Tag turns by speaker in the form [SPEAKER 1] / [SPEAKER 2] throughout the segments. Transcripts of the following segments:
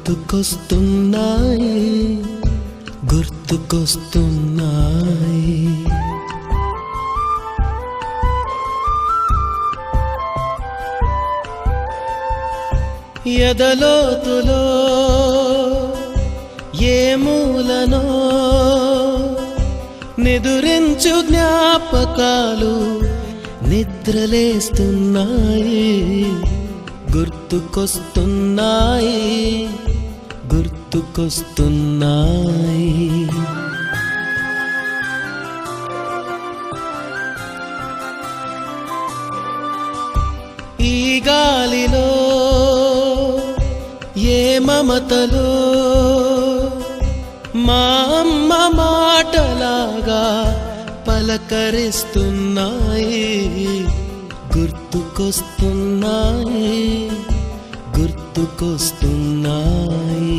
[SPEAKER 1] గుర్తుకొస్తున్నాయి గుర్తుకొస్తున్నాయి ఎదలోతులో ఏ మూలనో నిదురించు జ్ఞాపకాలు నిద్రలేస్తున్నాయి గుర్తుకొస్తున్నాయి గుర్తుకొస్తున్నాయి ఈ గాలిలో ఏ మమతలో మా అమ్మ మాటలాగా పలకరిస్తున్నాయి గుర్తుకొస్తున్నాయి గుర్తుకొస్తున్నాయి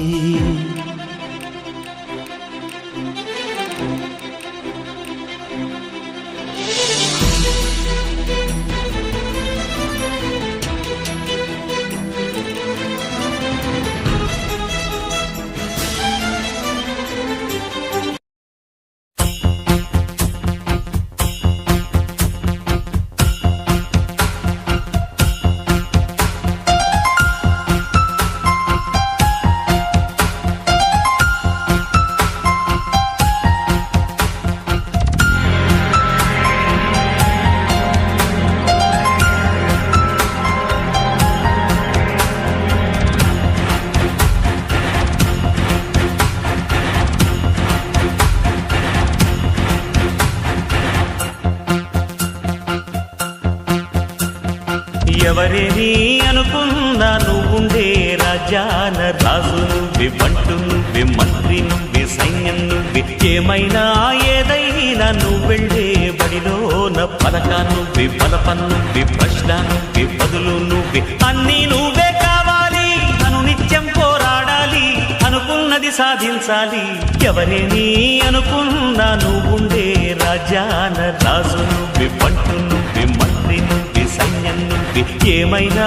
[SPEAKER 2] ఎవరేని అనుకున్నా నువ్వుండే రాజాన రాజు నువ్వే బంటు నువ్వే మంత్రి నువ్వే సైన్యం నువ్వే ఏమైనా ఏదైనా నువ్వెళ్ళే బడిలోన పలక నువ్వే బలపం నువ్వే ప్రశ్న నువ్వే బదులు నువ్వే అన్నీ నువ్వే కావాలి అను నిత్యం పోరాడాలి అనుకున్నది సాధించాలి ఎవరేని అనుకున్నా నువ్వుండే రాజాన రాజు నువ్వే బంటు నువ్వే మంత్రి నువ్వే సైన్యం నువ్వే ఏమైనా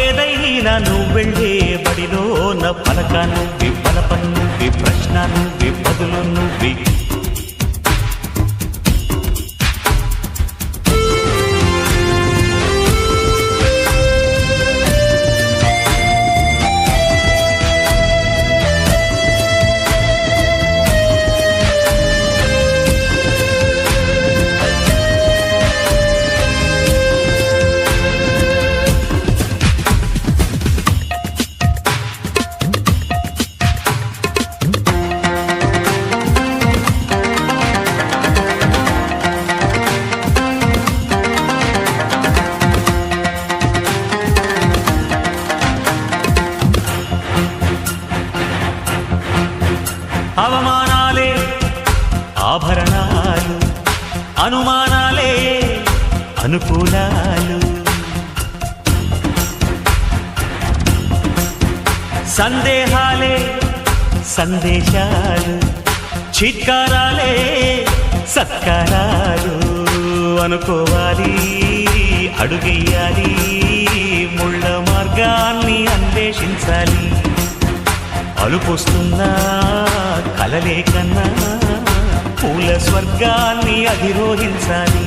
[SPEAKER 2] ఏదైనా నువ్వెళ్ళే బడిలోన పలక నువ్వే బలపం నువ్వే ప్రశ్న నువ్వే బదులు నువ్వే అవమానాలే ఆభరణాలు అనుమానాలే అనుకూలాలు సందేహాలే సందేశాలు చిత్కారాలే సత్కారాలు అనుకోవాలి అడుగెయ్యాలి ముళ్ళ మార్గాన్ని అన్వేషించాలి అలుపొస్తున్నా కలలే కన్నా పూల స్వర్గాన్ని అధిరోహించాలి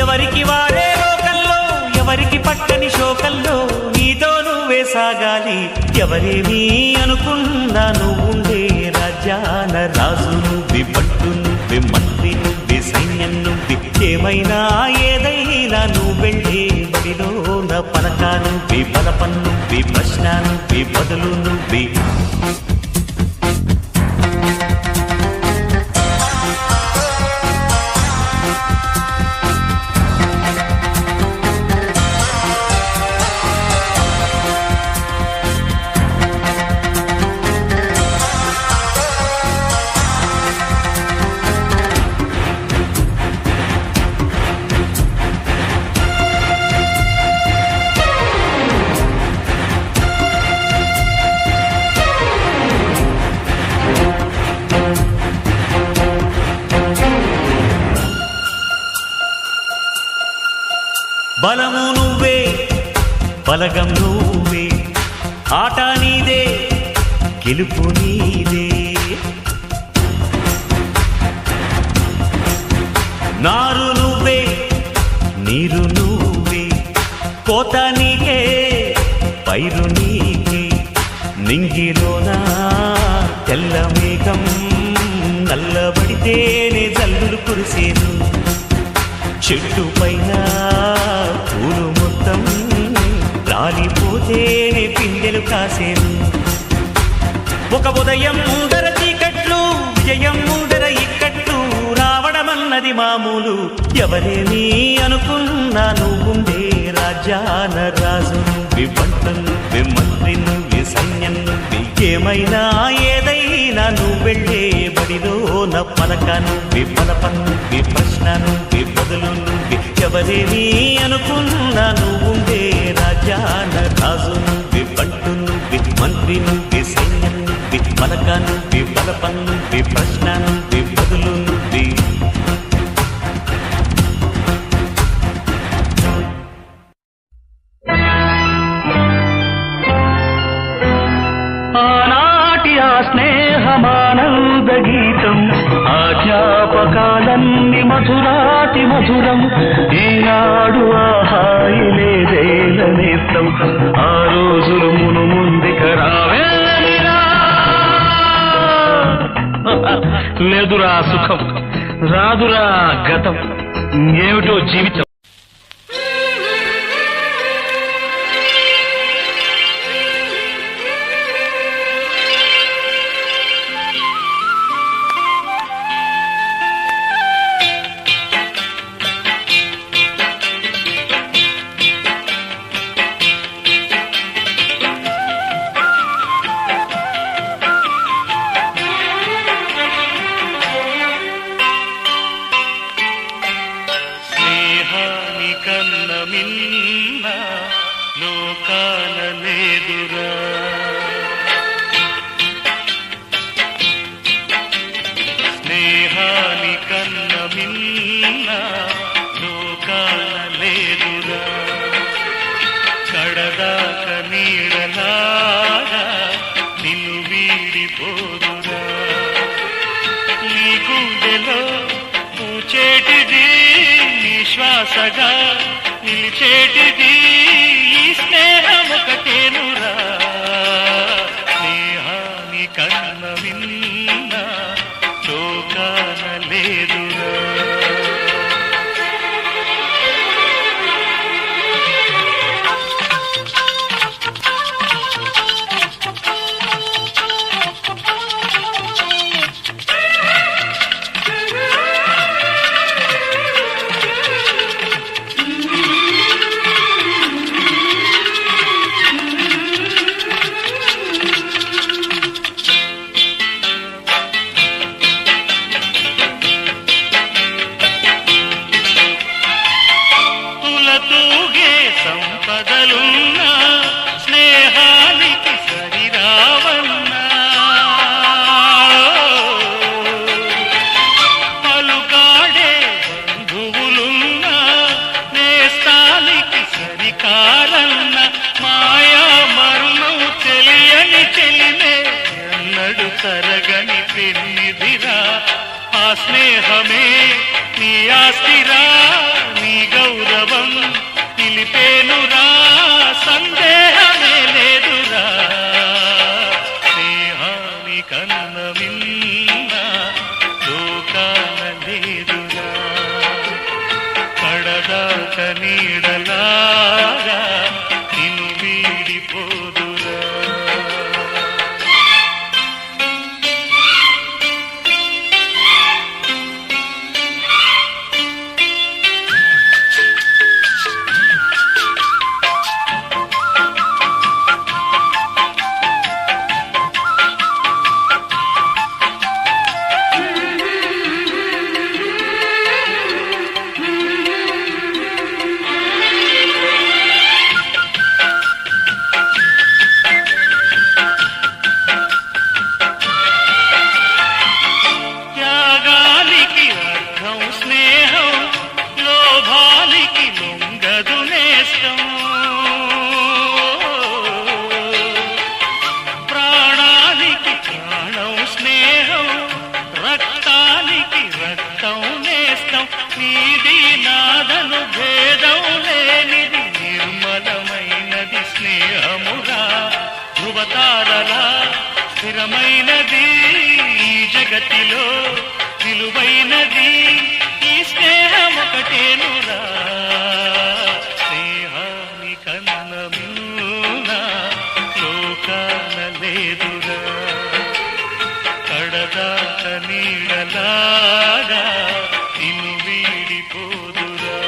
[SPEAKER 2] ఎవరికి వారే లోకంలో ఎవరికి పట్టని శోకంలో నీతో నువ్వే సాగాలి ఎవరేమీ అనుకున్నా నువ్వుండే రాజ్యాన రాజు నువ్వే బంటు నువ్వే మంత్రి నువ్వే సైన్యం నువ్వే ఏమైనా ఏదైనా నువ్వెళ్ళే బడిలోన పలక నువ్వే బలపం నువ్వే ప్రశ్న నువ్వే బదులు నువ్వే బలము నువ్వే బలగం నువ్వే ఆట నీదే గెలుపు నీదే నారు నువ్వే నీరు నువ్వే కోత నీకే పైరు నీకే నింగిలోనా తెల్ల మేఘం నల్లబడితేనే జల్లులు కురిసేను చెట్టు పైన పూలు మొత్తం రాలిపోతేనే పిందెలు కాసేను ఒక ఉదయం ముందర చీకట్లు విజయం ముందర ఇక్కట్లు రావడమన్నది మామూలు ఎవరేమీ అనుకున్నా నువ్వుండే రాజ్యాన రాజు నువ్వి పంట నువ్వి మంత్రి నువ్వి సైన్యం నువ్వి ఏమైనా ఏదైనా నువ్వు వెళ్ళే బడిలో నా పలక నువ్వి పలప నువ్వి ప్రశ్న నువ్వి బదులు నువ్వి ఎవరేమీ అనుకున్నా నువ్వుండే రాజ్యాన రాజు నువ్వి పంట నువ్వి మంత్రి నువ్వి సైన్యం నువ్వి పలక నువ్వి బలప నువ్వి ప్రశ్న నువ్వి బదులు నువ్వి
[SPEAKER 3] ఆనాటి ఆ స్నేహమానంద గీతం ఆ జ్ఞాపకాలన్నీ మధురాతి మధురం ఈనాడు ఆ హాయి లేదేల నేస్తం ఆ రోజులు మును ముందుక రావేరా లేదురా సుఖం రాదురా గతం ఏమిటో జీవితం
[SPEAKER 2] మిన్న లోకాన లేదురా స్నేహాని కన్న మిన్న లోకాన లేదురా కడదాక నీడలాగా నిన్ను వీడిపోదురా నీ గుండెలో పూచేటిది శ్వాసగా నిలిచేటిది ఈ స్నేహం ఒకటేనురా స్నేహాని కన్న విన్న లోకాన లేదురా సంపదలున్నా స్నేహానికి సరిరావన్నా పలుకాడే బంధువులున్నా నేస్తానికి సరికారన్న మాయా మరుణం తెలియని చెలిమే ఎన్నడు తరగని పెన్నిదిరా ఆ స్నేహమే నీ ఆస్తిరా నీ గౌరవం నిలిపేనురా సందేహమే లేదురా స్నేహాని కన్న విన్న లోకాన లేదురా కడదాక నీడలాగా నిన్ను వీడిపోదురా ధృవతారలా స్థిరమైనది ఈ జగతిలో విలువైనది ఈ స్నేహం ఒకటేనురా స్నేహాని కన్నమున్నా లోకాన లేదురా కడదాక నీడలాగా నిన్ను వీడిపోదురా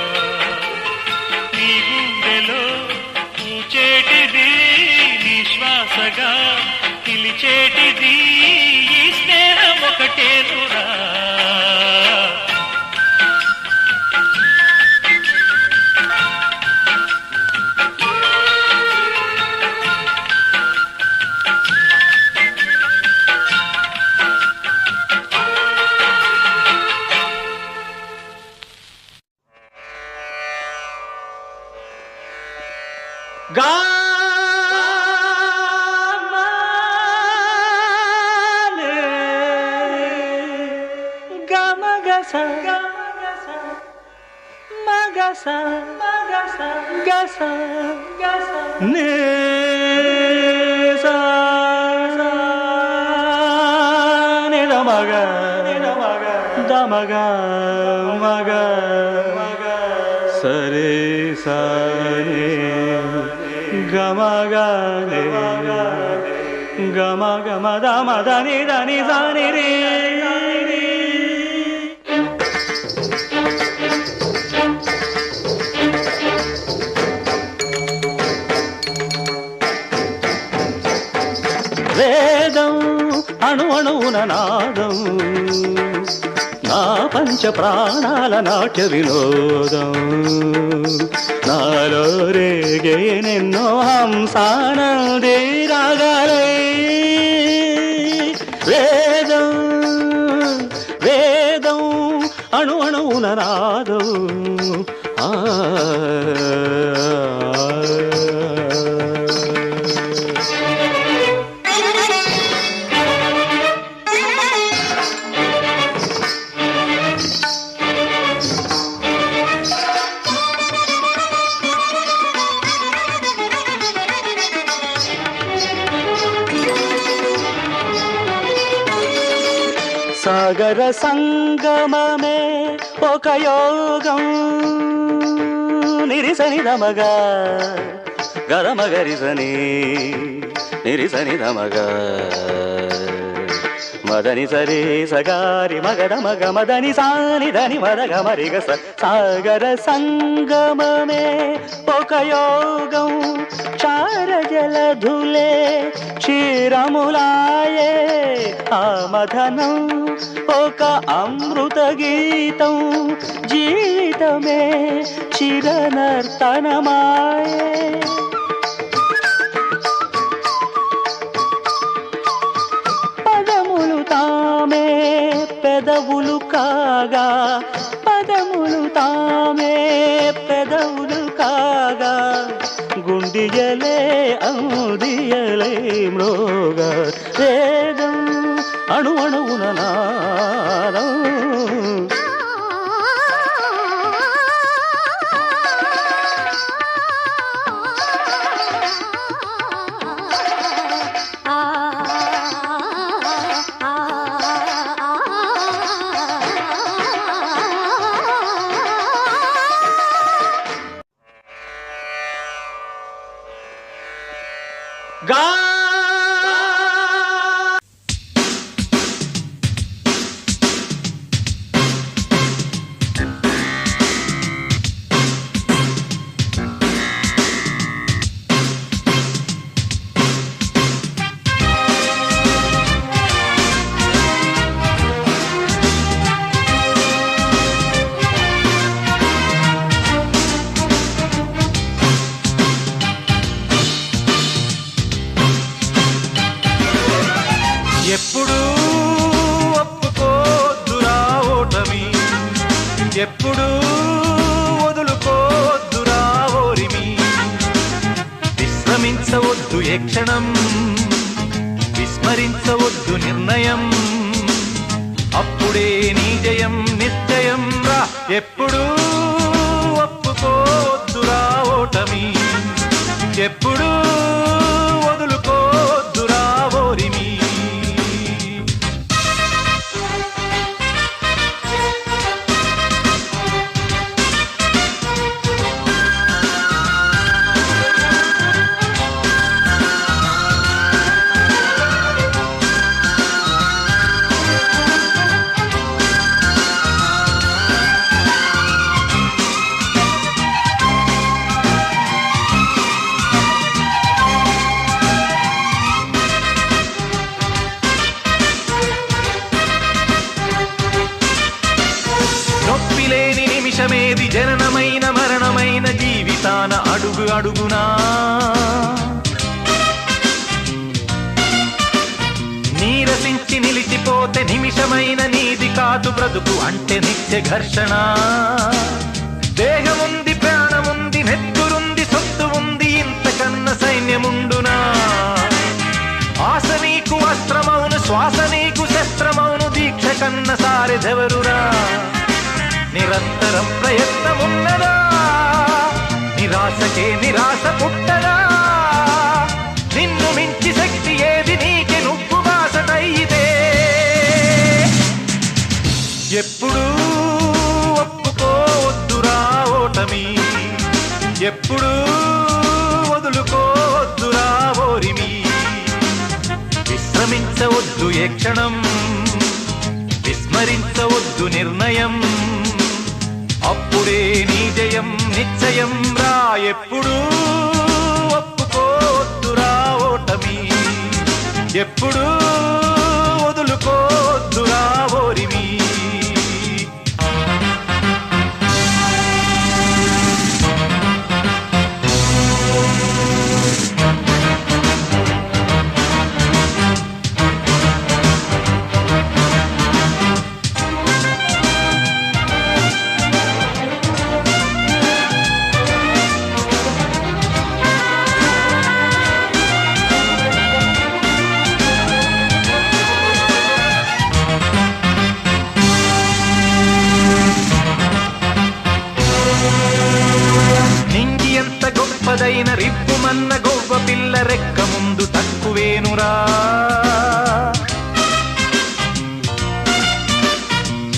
[SPEAKER 2] నీ గుండెలో పూచేటిది నీ శ్వాసగా పిలిచేటిది ఈ స్నేహం ఒకటేనురా సరే సరే గమగనే గమ గమ దమ దని దని సాని రే వేదం అణు అణువున నాదం నా పంచ ప్రాణాల నాట్య వినోదం నాలో రేగేనెన్నో హంసానదే రాగాలై వేదం వేదం అణు అణువున నాదం సాగర సంగమమే ఒక యోగం నిరిసని దమగా గరమగరిసని నిరిసని దమగా మదని సరే సగారి మగద మగ మదని సాని దని మదగ మరిగ సాగర సంగమమే ఒక యోగం చార జలధులే క్షీరములాయే ఆ మదనం ఒక అమృత గీతం జీవితమే చిరనర్తనమాయే పదములు తామే పెదవులు కాగా పదములు తామే పెదవులు కాగా గుండియలే ఔదియలే మ్రోగా వేదం అణు అణువున నాదం ఎప్పుడు ఒప్పుకోద్దురా ఓటమి ఎప్పుడు వదులుకోద్దురా ఓరిమి విశ్రమించవద్దు ఏ క్షణం విస్మరించవద్దు నిర్ణయం అప్పుడే నీ జయం నిశ్చయం రా ఎప్పుడు ఒప్పుకోద్దురా ఓటమి ఎప్పుడు వదులుకోద్దు
[SPEAKER 4] లక్ష్యమేది జననమైన మరణమైన జీవితాన అడుగు అడుగునా నీరసించి నిలిచిపోతే నిమిషమైన నీది కాదు బ్రతుకు అంటే నిత్య ఘర్షణ దేహముంది ప్రాణముంది నెత్తురుంది సొత్తు ఉంది ఇంతకన్న సైన్యముండునా ఆశ నీకు అస్త్రమౌను శ్వాస నీకు శస్త్రమౌను దీక్ష కన్న సారెదెవరురా నిరంతరం ప్రయత్నమున్నదా నిరాశకే నిరాశ పుట్టదా నిన్ను మించి శక్తి ఏది నీకే నువ్వు బాసటైతే ఎప్పుడూ ఒప్పుకోవద్దురా ఓటమి ఎప్పుడూ వదులుకోవద్దురా ఓరిమి విశ్రమించవద్దు ఏ క్షణం విస్మరించవద్దు నిర్ణయం అప్పుడే నీ జయం నిశ్చయం రా ఎప్పుడూ ఒప్పుకోవద్దురా ఓటమి ఎప్పుడూ వదులుకోవద్దురా ఓరిమి గొప్పదైన రిప్పుమన్న గొవ్వ పిల్ల రెక్క ముందు తక్కువేనురా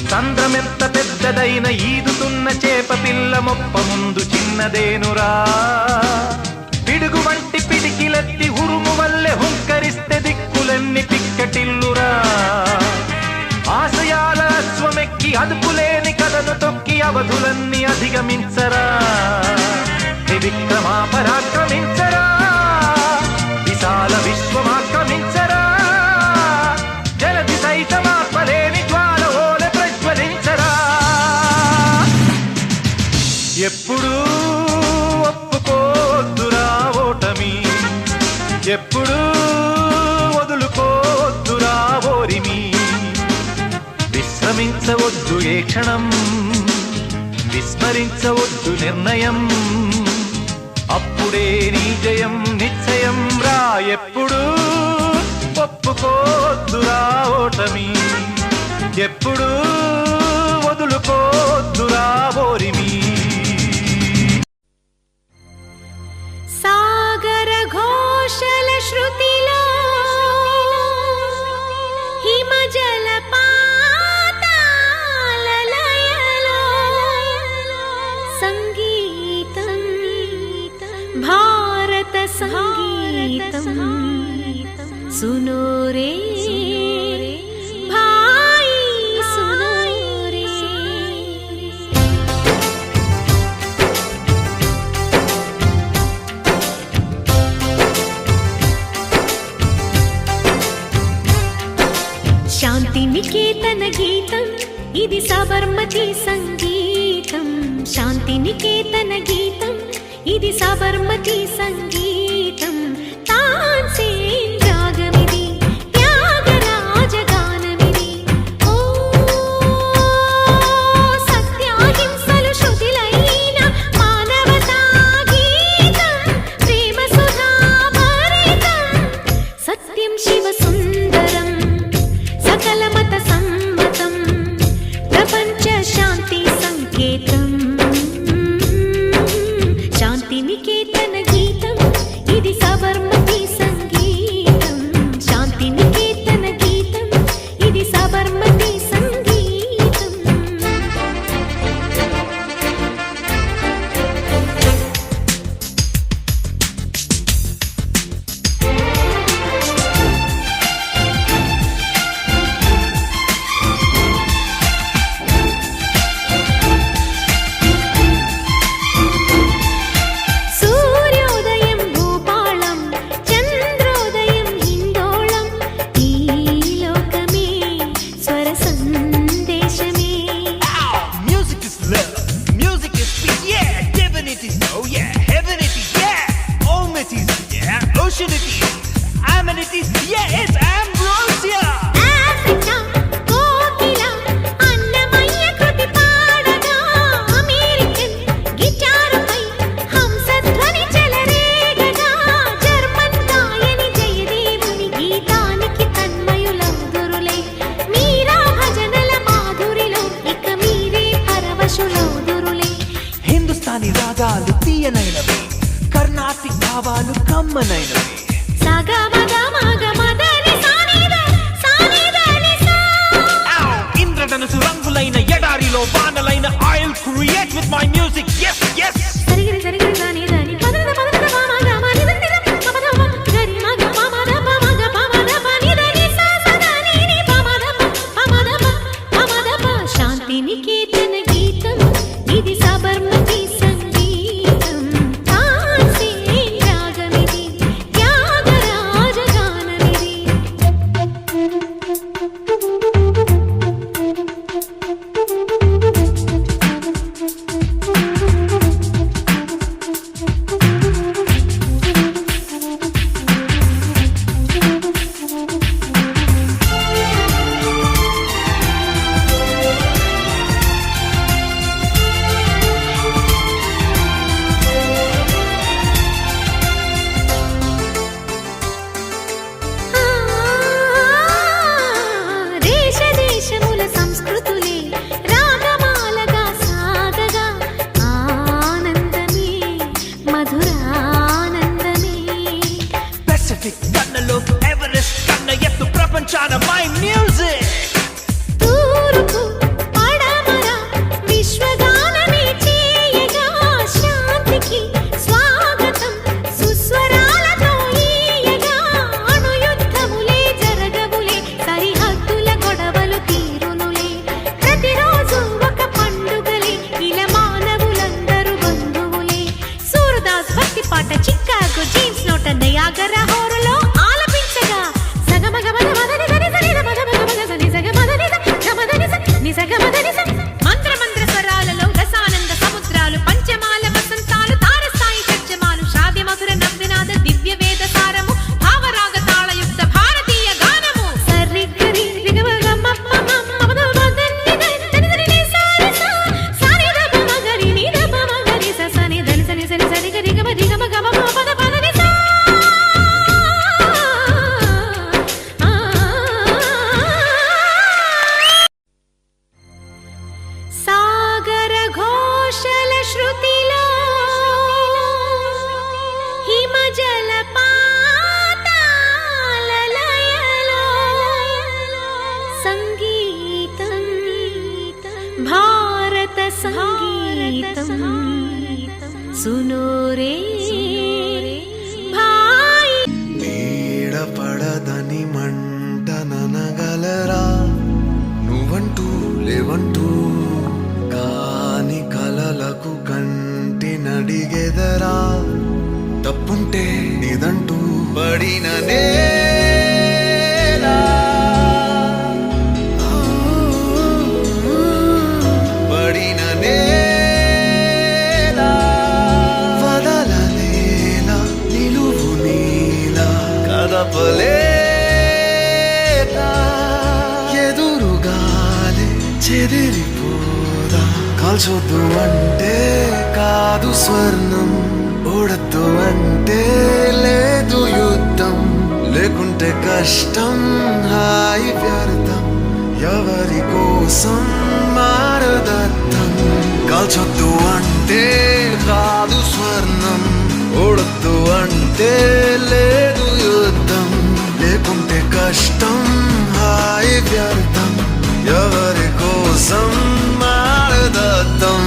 [SPEAKER 4] చంద్రమెంత పెద్దదైన ఈదుతున్న చేప పిల్ల మొప్ప ముందు చిన్నదేనురా పిడుగు వంటి పిడికిలెత్తి ఉరుము వల్లే హుంకరిస్తే దిక్కులన్నీ పిక్కటిల్లురా ఆశయాల అశ్వమెక్కి అదుపులేని కథను తొక్కి అవధులన్నీ అధిగమించరా విక్రమా పరాక్రమించరా విశాల విశ్వమాక్రమించరా జలది సైతమాత్మలేని జ్వాల ఓలె ప్రజ్వలించరా ఎప్పుడూ ఒప్పుకోద్దురా ఓటమి ఎప్పుడూ వదులుకోద్దురా ఓరిమి విశ్రమించవద్దు ఏ క్షణం విస్మరించవద్దు నిర్ణయం అప్పుడే నీ జయం నిశ్చయం రా ఎప్పుడూ ఒప్పుకోద్దురా ఓటమి ఎప్పుడూ వదులుకోద్దురా ఓరిమి
[SPEAKER 5] సాగర ఘోషల శృతిలో హిమజల పాతాల లయలో సంగీతం భారత సంగీతం సునో రే భాయి సునో రే శాంతి నికేతన గీతం ఇది సబర్మతి సంగీతం శాంతి నికేతన గీతం ఇది సబర్మతి సంగీతం తాన్సేన్ రాగమిది త్యాగరాజ గానమిది ఓ సత్యాహింసలు శృతిలైన మానవతా గీతం ప్రేమ సుధా భరితం సత్యం శివ సుందరం సకల మత సమ్మతం ప్రపంచ శాంతి సంకేతం శాంతి నికేతన గీతం ఇది సబర్మతి సంగీతం శాంతి నికేతన గీతం ఇది సబర్మతి సంగీతం సూర్యోదయం భూపాళం చంద్రోదయం హిందోళం ఈ లోకమే స్వర
[SPEAKER 4] రాగాలు తీయనైనవి, కర్ణాటిక్ భావాలు కమ్మనైనవి.
[SPEAKER 5] సాగా మగ మగ మదని సానిద సానిద నిసా.
[SPEAKER 4] ఇంద్రధనుసు రంగులైన ఎడారిలో వానలైన I'll create with my music. Yes, yes.
[SPEAKER 5] సరిగిరి సరిగిరి సానిద ని పదన పదన మగ మనిద నిద పదమ గరి మగ పమద పమగ పమద పనిద నిసా సదా ని పమద పమద పమద ప. శాంతి నికేతన గీతం ఇది సబర్మతి సంగీతం. కాంసీ రాగమిది త్యాగరాజ గానమిది. దేశ దేశముల సంస్కృతులే రాగమాలగా సాగగా ఆనందమే మధురానందమే.
[SPEAKER 4] Pacific కన్నలో ఎవరెస్ట్ కన్న ఎత్తు ప్రపంచాన my music.
[SPEAKER 5] తూర్పు పడమర విశ్వగానమే చేయగా శాంతికి స్వాగతం సుస్వరాలతో ఈయగా. అణుయుద్ధములే జరగవులే సరిహద్దుల గొడవలు తీరునులే. ప్రతిరోజు ఒక పండుగలే ఇలా మానవులందరూ బంధువులే. సూరదాస్ భక్తి పాట చికాగో జీన్స్ నోట నయాగరా హోరులో ఆలపించగా సగమగ మద మదని సరి సరి మగ మగ మగ సని సగ మదని సగమదని నిసగమదని మంత్ర మంత్ర స్వరాలలో రసానంద సముద్రాలు పంచమాల వసంతాలు తారస్థాయి చర్చమాలు శ్రావ్య మధుర నవ్వినాద దివ్య వేద సారము భావరాగ తాళయుక్త భారతీయ గానము. సరి గరి రిగమ గమ మమ మద మదని దని దని ని సారి సా సారి ద పమ గరి ని ద పమ గరి స సని దని సని సని సరి గరి గమ రి గమ గమ పద పద ని సా. సాగర ఘోషల శృతిలో హిమజల పాతాల లయలో సంగీతం భారత సంగీతం సునోరే భాయి.
[SPEAKER 1] నీడ పడదని మంట ననగలరా, నువ్వంటూ లేవంటూ కాని కలలకు కంటి నడిగెదరా. తప్పుంటే నిదంటూ పడిన నేలా, పడిన నేలా వదలలేలా నిలువు నీలా కదపలేలా. ఎదురుగాలే చెదిరిపోదా, కాల్చొద్దు అంటే కాదు స్వర్ణం, ఓడద్దు అంటే లేదు యుద్ధం. లేకుంటే కష్టం హాయి వ్యర్థం, ఎవరి కోసం మారదర్థం. కాల్చొద్దు అంటే కాదు స్వర్ణం, ఓడద్దు అంటే లేదు యుద్ధం. లేకుంటే కష్టం హాయి వ్యర్థం, ఎవరి కోసం మారదర్థం.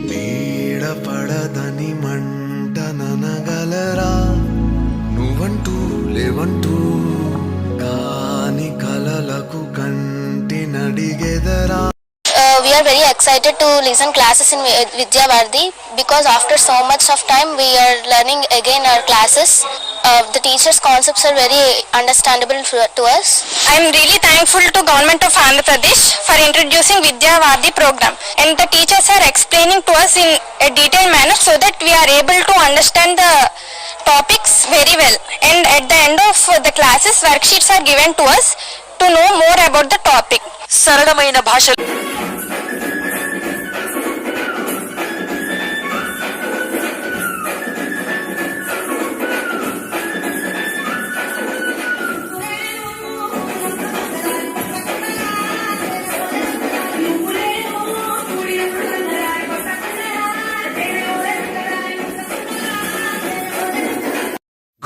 [SPEAKER 1] నీడ పడదని మంట ననగలరా, నువ్వంటూ లేవంటూ కాని కలలకు కంటి నడిగెదరా.
[SPEAKER 6] We are very excited to listen classes in Vidya Varadhi because after so much of time we are learning again our classes. The teachers' concepts are very understandable to us.
[SPEAKER 7] I am really thankful to Government of Andhra Pradesh for introducing Vidya Varadhi program, and the teachers are explaining to us in a detailed manner so that we are able to understand the topics very well, and at the end of the classes worksheets are given to us to know more about the topic.
[SPEAKER 8] సరళమైన భాష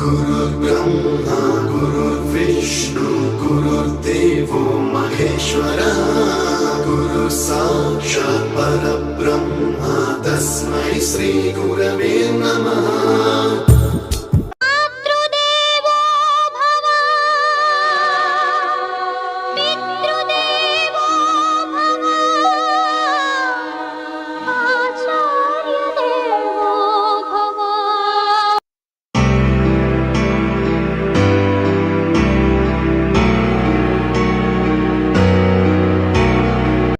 [SPEAKER 1] गुरुर्ब्रह्मा गुरुर्विष्णु गुरुर्देवो महेश्वरः गुरु साक्षात् परब्रह्म तस्मै श्री गुरवे नमः